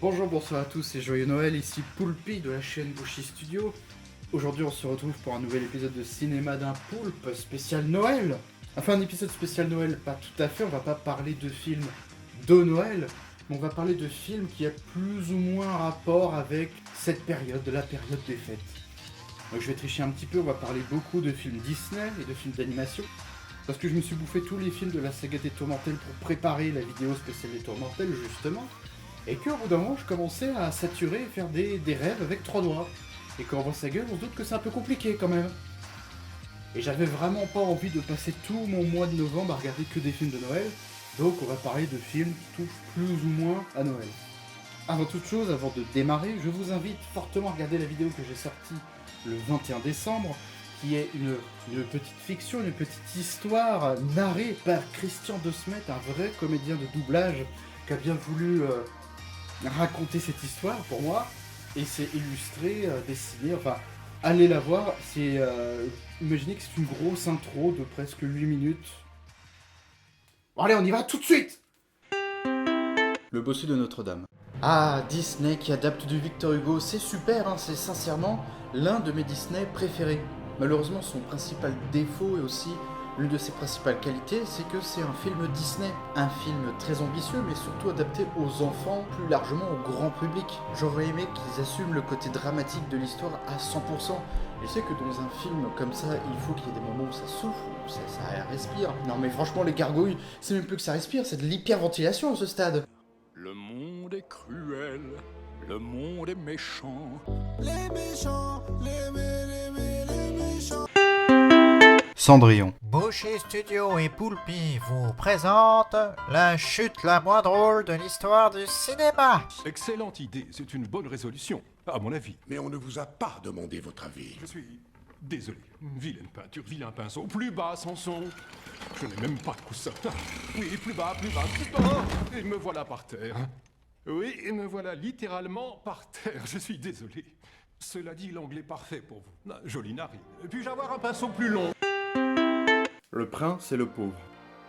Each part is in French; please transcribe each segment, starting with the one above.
Bonjour, bonsoir à tous et joyeux Noël, ici Poulpi de la chaîne Bushi Studio. Aujourd'hui on se retrouve pour un nouvel épisode de Cinéma d'un Poulpe spécial Noël. Enfin un épisode spécial Noël, pas tout à fait, on va pas parler de films de Noël, mais on va parler de films qui a plus ou moins rapport avec cette période, la période des fêtes. Donc je vais tricher un petit peu, on va parler beaucoup de films Disney et de films d'animation. Parce que je me suis bouffé tous les films de la saga des Tourmentelles pour préparer la vidéo spéciale des Tourmentelles justement. Et qu'au bout d'un moment, je commençais à saturer et faire des rêves avec 3 doigts. Et quand on voit sa gueule, on se doute que c'est un peu compliqué quand même. Et j'avais vraiment pas envie de passer tout mon mois de novembre à regarder que des films de Noël. Donc on va parler de films qui touchent plus ou moins à Noël. Avant toute chose, avant de démarrer, je vous invite fortement à regarder la vidéo que j'ai sortie le 21 décembre, qui est une petite fiction, une petite histoire narrée par Christian De Smet, un vrai comédien de doublage qui a bien voulu raconter cette histoire pour moi, et c'est illustré, dessiné, enfin, allez la voir, c'est, imaginez que c'est une grosse intro de presque 8 minutes. Bon allez, on y va tout de suite. Le bossu de Notre-Dame. Ah, Disney qui adapte du Victor Hugo, c'est super, hein, c'est sincèrement l'un de mes Disney préférés. Malheureusement, son principal défaut et aussi l'une de ses principales qualités, c'est que c'est un film Disney. Un film très ambitieux, mais surtout adapté aux enfants, plus largement au grand public. J'aurais aimé qu'ils assument le côté dramatique de l'histoire à 100%. Je sais que dans un film comme ça, il faut qu'il y ait des moments où ça souffle, où ça respire. Non mais franchement, les gargouilles, c'est même plus que ça respire, c'est de l'hyperventilation à ce stade. Le monde est cruel, le monde est méchant. Les méchants, les méchants. Cendrillon. Bushi Studio et Poulpi vous présentent la chute la moins drôle de l'histoire du cinéma. Excellente idée, c'est une bonne résolution, à mon avis. Mais on ne vous a pas demandé votre avis. Je suis désolé. Vilaine peinture, vilain pinceau. Plus bas, Samson. Je n'ai même pas de coussin. Ah, oui, plus bas, plus bas, plus bas. Et me voilà par terre. Oui, et me voilà littéralement par terre. Je suis désolé. Cela dit, l'anglais parfait pour vous. Ah, jolie narine. Puis-je avoir un pinceau plus long? Le prince et le pauvre.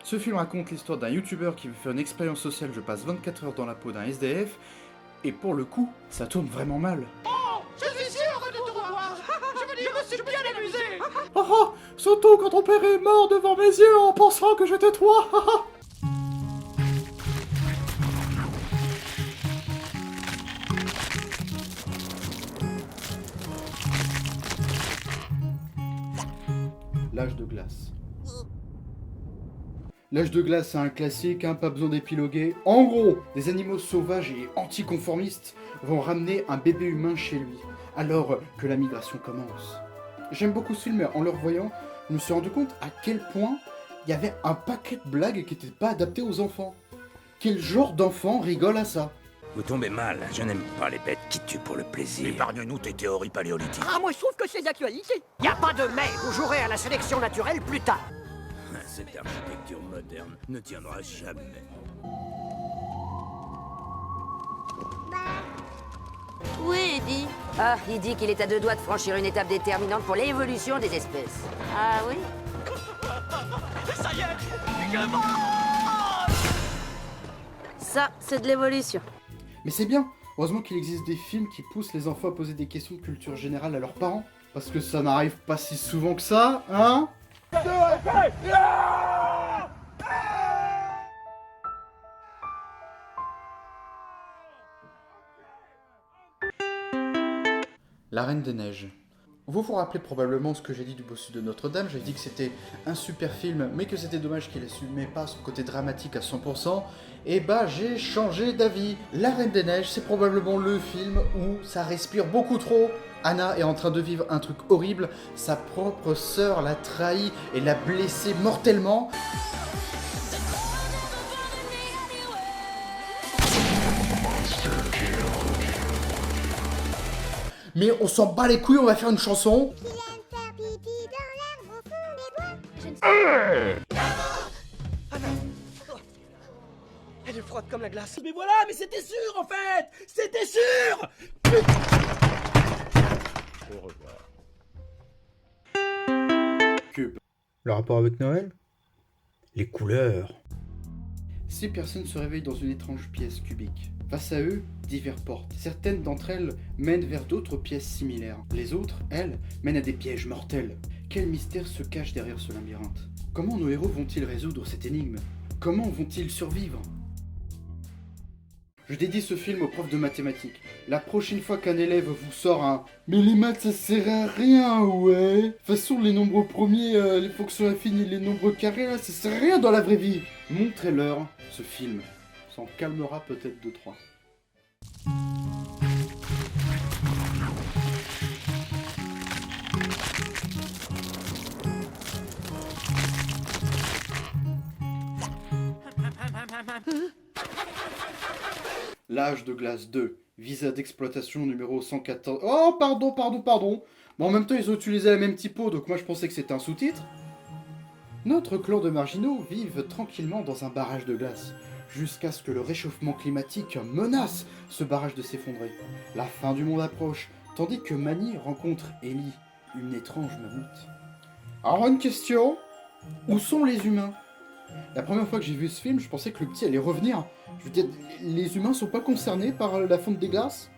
Ce film raconte l'histoire d'un youtubeur qui veut faire une expérience sociale, je passe 24 heures dans la peau d'un SDF, et pour le coup, ça tourne vraiment mal. Je suis sûr de te revoir. Je me suis bien amusé. Ah ah, surtout quand ton père est mort devant mes yeux en pensant que j'étais toi. Ah ah. L'âge de glace. L'âge de glace, c'est un classique, hein, pas besoin d'épiloguer. En gros, des animaux sauvages et anticonformistes vont ramener un bébé humain chez lui, alors que la migration commence. J'aime beaucoup ce film, mais en le revoyant, je me suis rendu compte à quel point il y avait un paquet de blagues qui n'étaient pas adaptées aux enfants. Quel genre d'enfant rigole à ça? Vous tombez mal, je n'aime pas les bêtes qui tuent pour le plaisir. Épargne-nous tes théories paléolithiques. Ah, moi je trouve que c'est d'actualité. Y a pas de mais, vous jouerez à la sélection naturelle plus tard. Cette architecture moderne ne tiendra jamais. Oui, Eddie. Ah, il dit qu'il est à 2 doigts de franchir une étape déterminante pour l'évolution des espèces. Ah oui? Ça y est, Ça, c'est de l'évolution. Mais c'est bien, heureusement qu'il existe des films qui poussent les enfants à poser des questions de culture générale à leurs parents. Parce que ça n'arrive pas si souvent que ça, hein? La Reine des Neiges. Vous vous rappelez probablement ce que j'ai dit du bossu de Notre-Dame, j'ai dit que c'était un super film, mais que c'était dommage qu'il assumait pas son côté dramatique à 100%, et bah j'ai changé d'avis. La Reine des Neiges, c'est probablement le film où ça respire beaucoup trop. Anna est en train de vivre un truc horrible, sa propre sœur l'a trahi et l'a blessée mortellement. Mais on s'en bat les couilles, on va faire une chanson. Elle est froide comme la glace. Mais voilà, mais c'était sûr en fait. C'était sûr. Au revoir. Cube. Le rapport avec Noël? Les couleurs. 6 personnes se réveillent dans une étrange pièce cubique. Face à eux, diverses portes. Certaines d'entre elles mènent vers d'autres pièces similaires. Les autres, elles, mènent à des pièges mortels. Quel mystère se cache derrière ce labyrinthe? Comment nos héros vont-ils résoudre cette énigme? Comment vont-ils survivre? Je dédie ce film aux profs de mathématiques. La prochaine fois qu'un élève vous sort un « Mais les maths ça sert à rien, ouais !» De toute façon, les nombres premiers, les fonctions affines et les nombres carrés, là, ça sert à rien dans la vraie vie. Montrez-leur ce film. Ça en calmera peut-être 2-3. L'âge de glace 2, visa d'exploitation numéro 114... Oh, pardon. Bon, en même temps, ils ont utilisé la même typo, donc moi je pensais que c'était un sous-titre. Notre clan de marginaux vivent tranquillement dans un barrage de glace, jusqu'à ce que le réchauffement climatique menace ce barrage de s'effondrer. La fin du monde approche, tandis que Manny rencontre Ellie, une étrange mammouth. Alors une question, où sont les humains? La première fois que j'ai vu ce film, je pensais que le petit allait revenir. Je veux dire, les humains sont pas concernés par la fonte des glaces?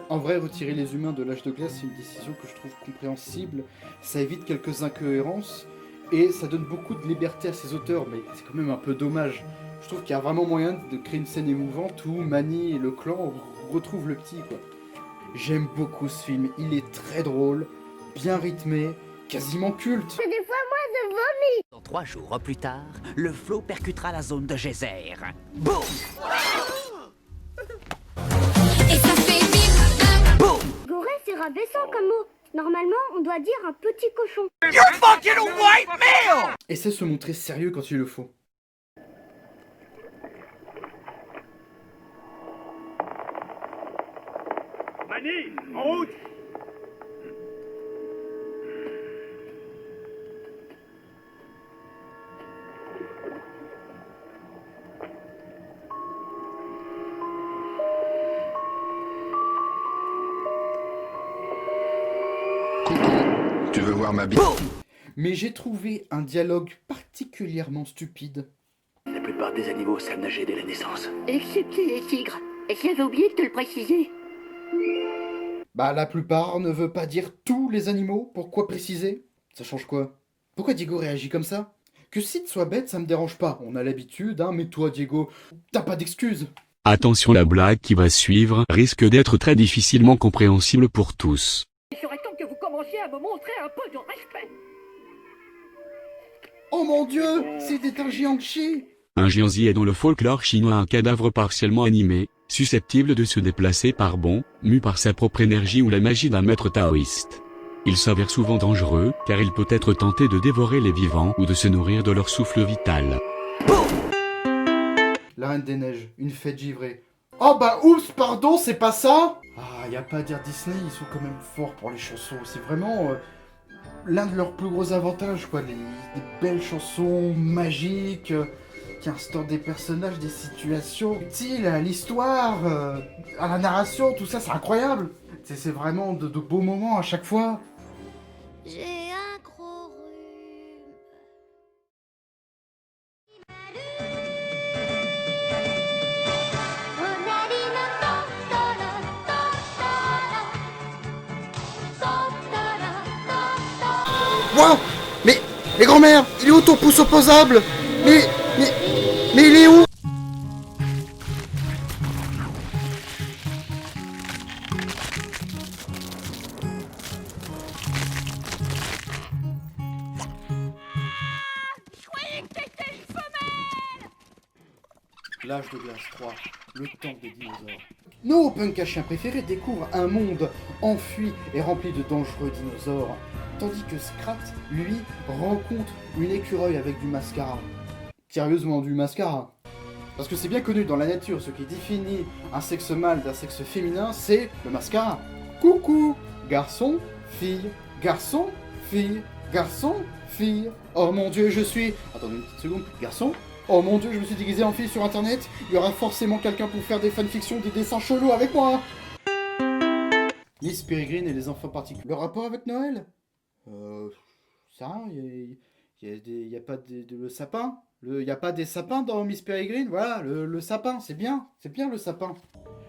En vrai, retirer les humains de l'âge de glace, c'est une décision que je trouve compréhensible. Ça évite quelques incohérences et ça donne beaucoup de liberté à ses auteurs, mais c'est quand même un peu dommage. Je trouve qu'il y a vraiment moyen de créer une scène émouvante où Manny et le clan retrouvent le petit, quoi. J'aime beaucoup ce film, il est très drôle, bien rythmé, quasiment culte. Des fois, moi, je vomis. 3 jours plus tard, le flot percutera la zone de geyser. Boum! Et ça fait bim, boum. Goré, c'est rabaissant comme mot. Normalement, on doit dire un petit cochon. You fucking white male! Et c'est se montrer sérieux quand il le faut. Manny, en route! Tu veux voir ma bite? Mais j'ai trouvé un dialogue particulièrement stupide. La plupart des animaux savent nager dès la naissance. Excepté les tigres. Et j'avais oublié de te le préciser. Bah la plupart ne veut pas dire tous les animaux, pourquoi préciser? Ça change quoi? Pourquoi Diego réagit comme ça? Que Sid soit bête, ça me dérange pas, on a l'habitude, hein, mais toi Diego, t'as pas d'excuses. Attention, la blague qui va suivre risque d'être très difficilement compréhensible pour tous. Il serait temps que vous commenciez à me montrer un peu de respect. Oh mon dieu, c'était un géant chi. Un géanzi est dans le folklore chinois un cadavre partiellement animé, susceptible de se déplacer par bonds, mu par sa propre énergie ou la magie d'un maître taoïste. Il s'avère souvent dangereux, car il peut être tenté de dévorer les vivants ou de se nourrir de leur souffle vital. La Reine des Neiges, une fête givrée. Oh bah oups, pardon, c'est pas ça? Ah, y a pas à dire, Disney, ils sont quand même forts pour les chansons. C'est vraiment l'un de leurs plus gros avantages, quoi. Des belles chansons magiques, qui instaurent des personnages, des situations utiles à l'histoire, à la narration, tout ça, c'est incroyable. C'est vraiment de beaux moments à chaque fois. J'ai un gros rhume. Wow! Mais grand-mère, il est où ton pouce opposable? Mais il est où? L'âge de glace 3, le temps des dinosaures. Nos punk à chiens préférés découvrent un monde enfui et rempli de dangereux dinosaures, tandis que Scrat, lui, rencontre une écureuil avec du mascara. Sérieusement, du mascara? Parce que c'est bien connu dans la nature, ce qui définit un sexe mâle d'un sexe féminin, c'est le mascara. Coucou! Garçon, fille, garçon, fille, garçon, fille. Oh mon dieu, je suis... Attendez une petite seconde. Garçon? Oh mon dieu, je me suis déguisé en fille sur internet. Il y aura forcément quelqu'un pour faire des fanfictions, des dessins chelous avec moi. Miss Peregrine et les enfants particuliers. Le rapport avec Noël? Ça, il y a pas le sapin. Il y a pas des sapins dans Miss Peregrine. Voilà, le sapin, c'est bien le sapin.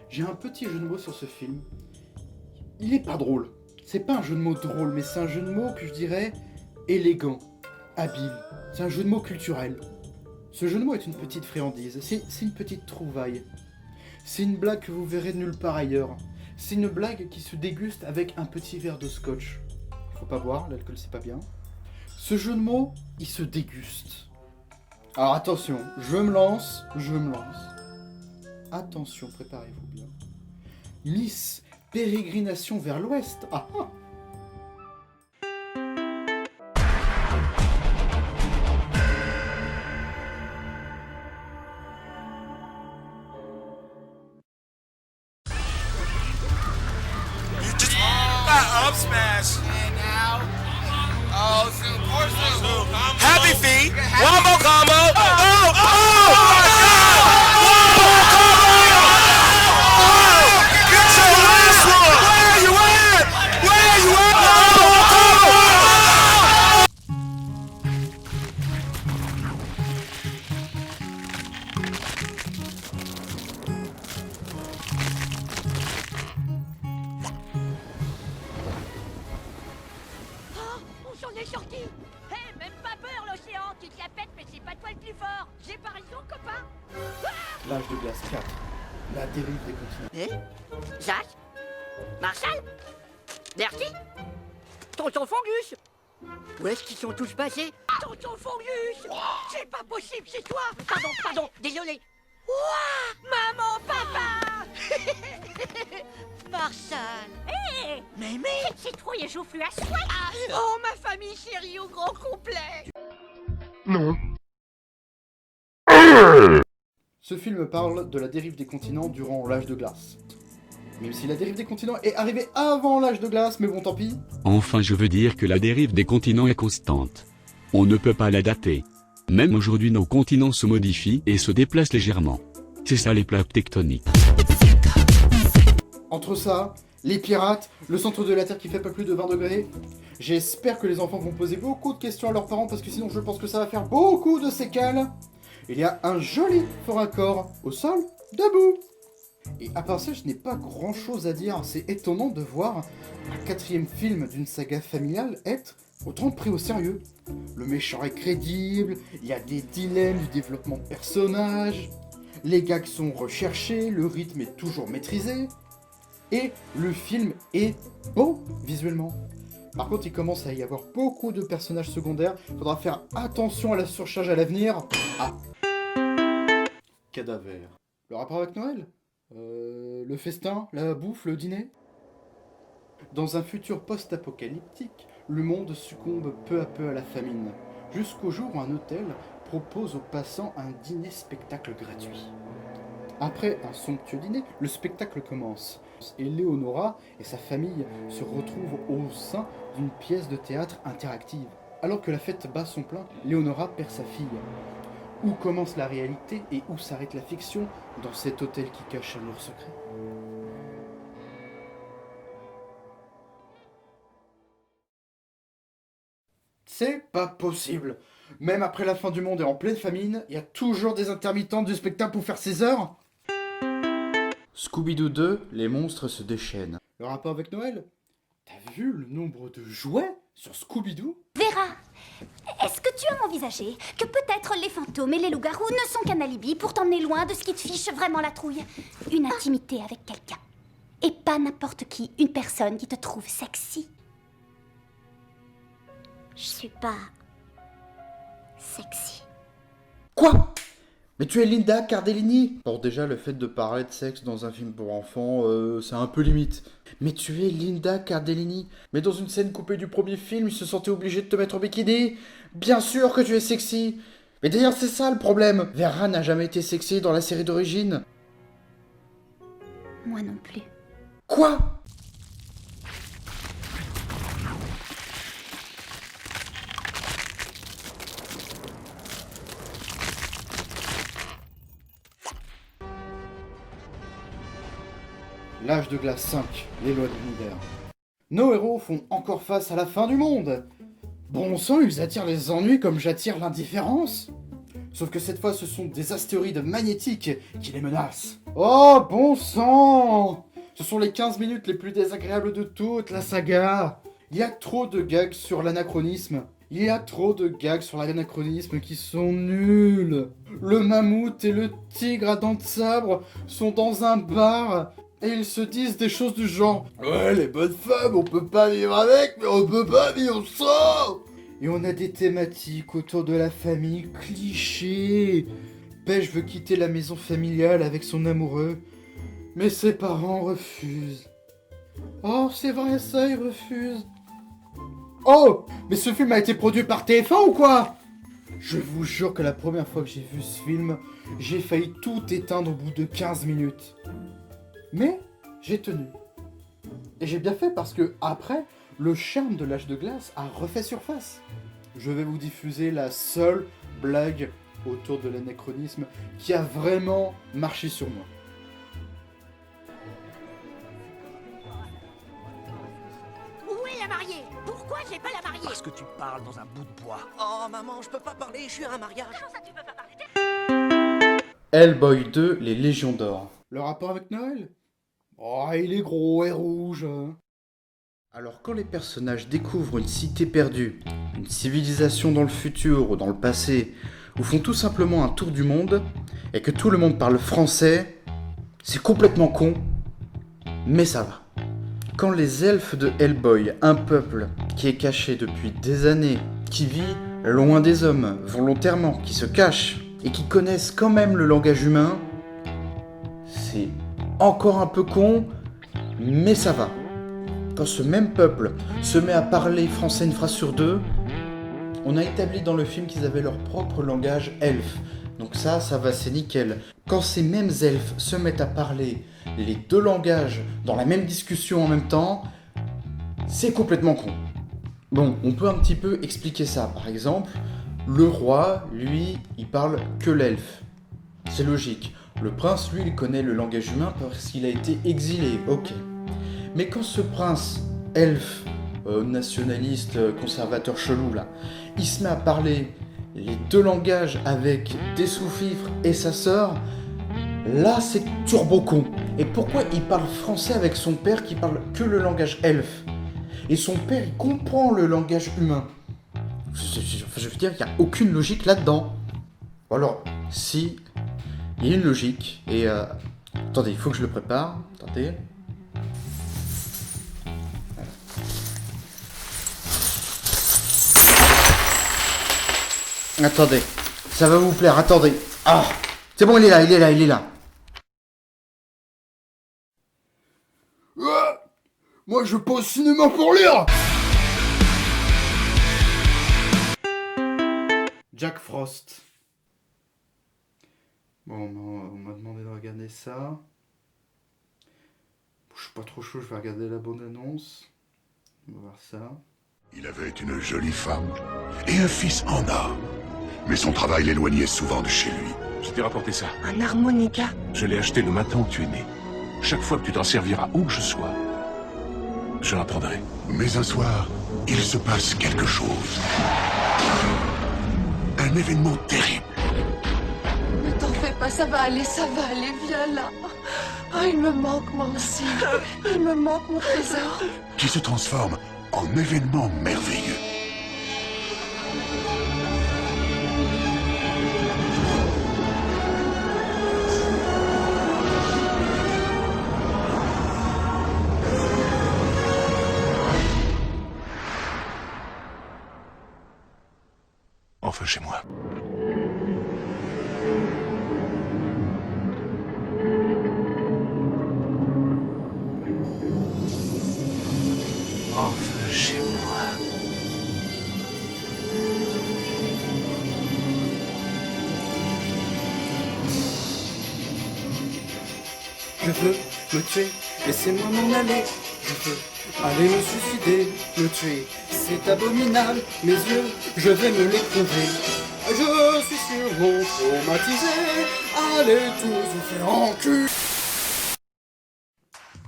j'ai un petit jeu de mots sur ce film. Il est pas drôle. C'est pas un jeu de mots drôle, mais c'est un jeu de mots que je dirais élégant, habile. C'est un jeu de mots culturel. Ce jeu de mots est une petite friandise, c'est une petite trouvaille. C'est une blague que vous verrez nulle part ailleurs. C'est une blague qui se déguste avec un petit verre de scotch. Faut pas boire, l'alcool c'est pas bien. Ce jeu de mots, il se déguste. Alors attention, je me lance. Attention, préparez-vous bien. Miss Pérégrination vers l'ouest. Ah ah. Up smash. Oh, Happy Feet. Wombo combo. Oh, my God. Get your last one. Where you at? Where you at? J'en ai sorti. Hé, même pas peur, l'océan. Tu te la pètes, mais c'est pas toi le plus fort. J'ai pas raison, copain. L'âge de glace 4. La dérive des continents. Jacques, Marshall, Bertie, Tonton Fongus. Où est-ce qu'ils sont tous passés? Tonton Fongus. C'est pas possible, c'est toi. Pardon, désolé. Ouah, maman, papa. Marshall. Hé, Mémé. Cette citrouille est joufflue à souhait. Oh, ma famille chérie au grand complet. Non. Ce film parle de la dérive des continents durant l'âge de glace. Même si la dérive des continents est arrivée avant l'âge de glace, mais bon tant pis. Enfin, je veux dire que la dérive des continents est constante. On ne peut pas la dater. Même aujourd'hui, nos continents se modifient et se déplacent légèrement. C'est ça les plaques tectoniques. Entre ça, les pirates, le centre de la Terre qui fait pas plus de 20 degrés, j'espère que les enfants vont poser beaucoup de questions à leurs parents parce que sinon je pense que ça va faire beaucoup de séquelles. Il y a un joli fort accord au sol, debout. Et à part ça, je n'ai pas grand chose à dire. C'est étonnant de voir un 4e film d'une saga familiale être autant pris au sérieux. Le méchant est crédible, il y a des dilemmes du développement de personnages, les gags sont recherchés, le rythme est toujours maîtrisé, et le film est beau visuellement. Par contre, il commence à y avoir beaucoup de personnages secondaires, il faudra faire attention à la surcharge à l'avenir. Ah. Cadavère. Le rapport avec Noël ? Le festin, la bouffe, le dîner ? Dans un futur post-apocalyptique, le monde succombe peu à peu à la famine, jusqu'au jour où un hôtel propose aux passants un dîner-spectacle gratuit. Après un somptueux dîner, le spectacle commence, et Léonora et sa famille se retrouvent au sein d'une pièce de théâtre interactive. Alors que la fête bat son plein, Léonora perd sa fille. Où commence la réalité et où s'arrête la fiction dans cet hôtel qui cache un lourd secret ? C'est pas possible. Même après la fin du monde et en pleine famine, il y a toujours des intermittents du spectacle pour faire ses heures. Scooby-Doo 2, les monstres se déchaînent. Le rapport avec Noël ? T'as vu le nombre de jouets sur Scooby-Doo ? Vera, est-ce que tu as envisagé que peut-être les fantômes et les loups-garous ne sont qu'un alibi pour t'emmener loin de ce qui te fiche vraiment la trouille ? Une intimité avec quelqu'un. Et pas n'importe qui, une personne qui te trouve sexy. Je suis pas... sexy. Quoi ? Mais tu es Linda Cardellini. Bon, déjà, le fait de parler de sexe dans un film pour enfants, c'est un peu limite. Mais tu es Linda Cardellini. Mais dans une scène coupée du premier film, ils se sentaient obligés de te mettre en bikini. Bien sûr que tu es sexy. Mais d'ailleurs, c'est ça le problème. Vera n'a jamais été sexy dans la série d'origine. Moi non plus. Quoi ? L'âge de glace 5, les lois de l'univers. Nos héros font encore face à la fin du monde. Bon sang, ils attirent les ennuis comme j'attire l'indifférence. Sauf que cette fois, ce sont des astéroïdes magnétiques qui les menacent. Oh, bon sang! Ce sont les 15 minutes les plus désagréables de toute la saga. Il y a trop de gags sur l'anachronisme. Il y a trop de gags sur l'anachronisme qui sont nuls. Le mammouth et le tigre à dents de sabre sont dans un bar et ils se disent des choses du genre « Ouais, les bonnes femmes, on peut pas vivre avec, mais on peut pas vivre sans !» Et on a des thématiques autour de la famille clichés. Pêche veut quitter la maison familiale avec son amoureux, mais ses parents refusent. Oh, c'est vrai ça, ils refusent. Oh, mais ce film a été produit par TF1 ou quoi? Je vous jure que la première fois que j'ai vu ce film, j'ai failli tout éteindre au bout de 15 minutes. Mais j'ai tenu. Et j'ai bien fait parce que après, le charme de l'âge de glace a refait surface. Je vais vous diffuser la seule blague autour de l'anachronisme qui a vraiment marché sur moi. Où est la mariée? Pourquoi j'ai pas la mariée? Parce que tu parles dans un bout de bois. Oh maman, je peux pas parler, je suis à un mariage. Comment ça tu peux pas parler? Hellboy 2, les Légions d'Or. Le rapport avec Noël? Oh, il est gros et rouge. Alors quand les personnages découvrent une cité perdue, une civilisation dans le futur ou dans le passé, ou font tout simplement un tour du monde, et que tout le monde parle français, c'est complètement con, mais ça va. Quand les elfes de Hellboy, un peuple qui est caché depuis des années, qui vit loin des hommes, volontairement, qui se cache, et qui connaissent quand même le langage humain, c'est encore un peu con, mais ça va. Quand ce même peuple se met à parler français une phrase sur deux, on a établi dans le film qu'ils avaient leur propre langage elfe. Donc ça va, c'est nickel. Quand ces mêmes elfes se mettent à parler les deux langages dans la même discussion en même temps, c'est complètement con. Bon, on peut un petit peu expliquer ça. Par exemple, le roi, lui, il parle que l'elfe. C'est logique. Le prince, lui, il connaît le langage humain parce qu'il a été exilé. Ok. Mais quand ce prince, elfe, nationaliste, conservateur chelou là, il se met à parler les deux langages avec des sous-fifres et sa sœur, là c'est turbo con. Et pourquoi il parle français avec son père qui parle que le langage elfe? Et son père il comprend le langage humain. Je veux dire, il n'y a aucune logique là-dedans. Alors, si, il y a une logique. Et attendez, il faut que je le prépare. Attendez. Attendez, ça va vous plaire, attendez. Ah, c'est bon, il est là. Moi, je pose cinéma pour lire. Jack Frost. Bon, on m'a demandé de regarder ça. Je suis pas trop chaud, je vais regarder la bande-annonce. On va voir ça. Il avait une jolie femme et un fils en or. Mais son travail l'éloignait souvent de chez lui. Je t'ai rapporté ça. Un harmonica? Je l'ai acheté le matin où tu es né. Chaque fois que tu t'en serviras où que je sois, je l'apprendrai. Mais un soir, il se passe quelque chose. Un événement terrible. Ne t'en fais pas, ça va aller, viens là. Oh, il me manque moi aussi. Il me manque mon trésor. Qui se transforme en événement merveilleux. Enfin chez moi. Enfin chez moi. Je veux me tuer, laissez-moi m'en aller. Je veux aller me suicider, me tuer. C'est abominable, mes yeux, je vais me les crever. Je suis sûrement traumatisé. Allez tous vous faire en cul.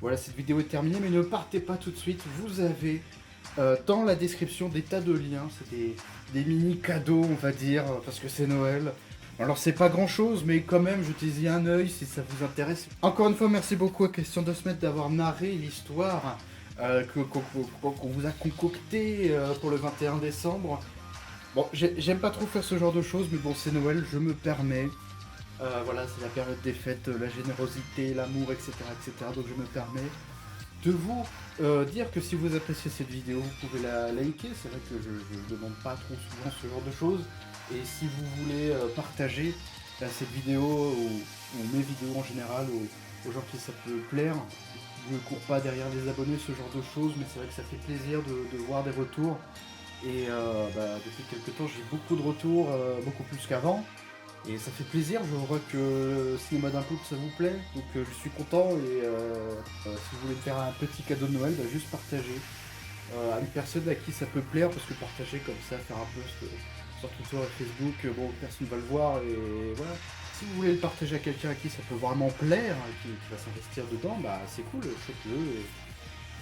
Voilà, cette vidéo est terminée, mais ne partez pas tout de suite. Vous avez dans la description des tas de liens. C'est des mini cadeaux, on va dire, parce que c'est Noël. Alors c'est pas grand chose, mais quand même jetez-y un œil si ça vous intéresse. Encore une fois, merci beaucoup à Question de Smet d'avoir narré l'histoire qu'on vous a concoctée pour le 21 décembre. Bon, j'aime pas trop faire ce genre de choses, mais bon, c'est Noël, je me permets. Voilà, c'est la période des fêtes, la générosité, l'amour, etc., etc. Donc je me permets de vous dire que si vous appréciez cette vidéo, vous pouvez la liker. C'est vrai que je demande pas trop souvent ce genre de choses. Et si vous voulez partager cette vidéo ou mes vidéos en général aux gens qui ça peut plaire, je ne cours pas derrière les abonnés, ce genre de choses, mais c'est vrai que ça fait plaisir de voir des retours. Et depuis quelques temps, j'ai beaucoup de retours, beaucoup plus qu'avant. Et ça fait plaisir, je vois que le cinéma d'un poulpe ça vous plaît, donc je suis content. Et si vous voulez me faire un petit cadeau de Noël, juste partager à une personne à qui ça peut plaire, parce que partager comme ça, faire un post sur Twitter et Facebook, bon, personne ne va le voir, et voilà. Si vous voulez le partager à quelqu'un à qui ça peut vraiment plaire, qui va s'investir dedans, bah c'est cool, faites-le.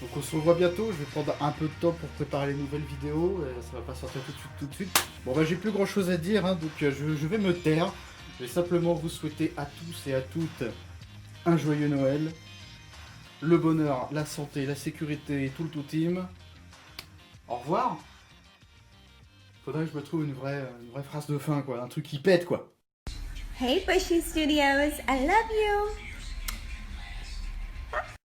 Donc on se revoit bientôt, je vais prendre un peu de temps pour préparer les nouvelles vidéos, ça va pas sortir tout de suite. Bon bah j'ai plus grand chose à dire, donc je vais me taire. Je vais simplement vous souhaiter à tous et à toutes un joyeux Noël, le bonheur, la santé, la sécurité et tout le tout team. Au revoir. Faudrait que je me trouve une vraie phrase de fin, quoi, un truc qui pète, quoi. Hey Bushy Studios, I love you!